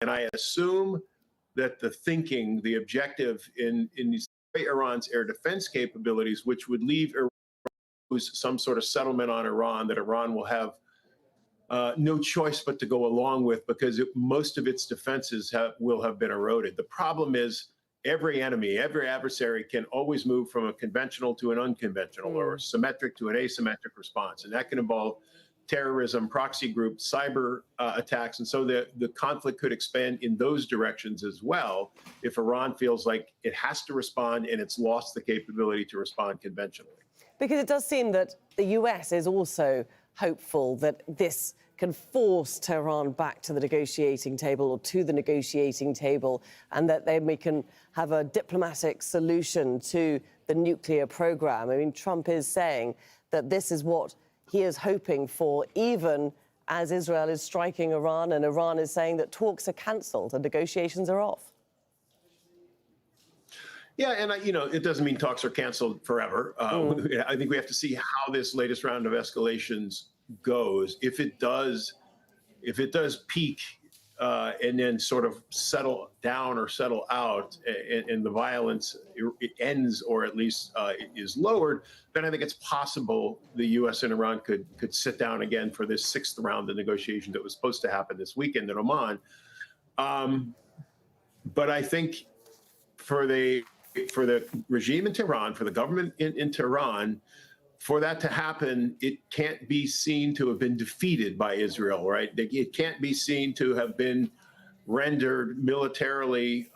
And I assume that the thinking, the objective in Iran's air defense capabilities, which would leave Iran some sort of settlement on Iran that Iran will have no choice but to go along with, because most of its defenses will have been eroded. The problem is every enemy, every adversary can always move from a conventional to an unconventional or symmetric to an asymmetric response. And that can involve terrorism, proxy groups, cyber attacks. And so the conflict could expand in those directions as well if Iran feels like it has to respond and it's lost the capability to respond conventionally. Because it does seem that the US is also hopeful that this can force Tehran back to the negotiating table or to the negotiating table, and that we can have a diplomatic solution to the nuclear program. I mean, Trump is saying that this is what he is hoping for, even as Israel is striking Iran, and Iran is saying that talks are cancelled and negotiations are off. Yeah, and it doesn't mean talks are canceled forever. I think we have to see how this latest round of escalations goes. If it does peak and then sort of settle down or settle out, and the violence it ends or at least is lowered, then I think it's possible the U.S. and Iran could sit down again for this sixth round of negotiation that was supposed to happen this weekend in Oman. But I think for the regime in Tehran, for the government in Tehran, for that to happen, it can't be seen to have been defeated by Israel, right? It can't be seen to have been rendered militarily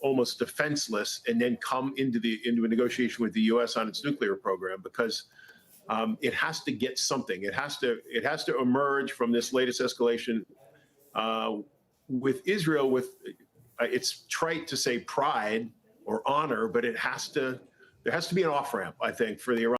almost defenseless and then come into a negotiation with the U.S. on its nuclear program, because it has to get something. It has to emerge from this latest escalation with Israel with it's trite to say pride or honor, but there has to be an off-ramp, I think, for the Iran.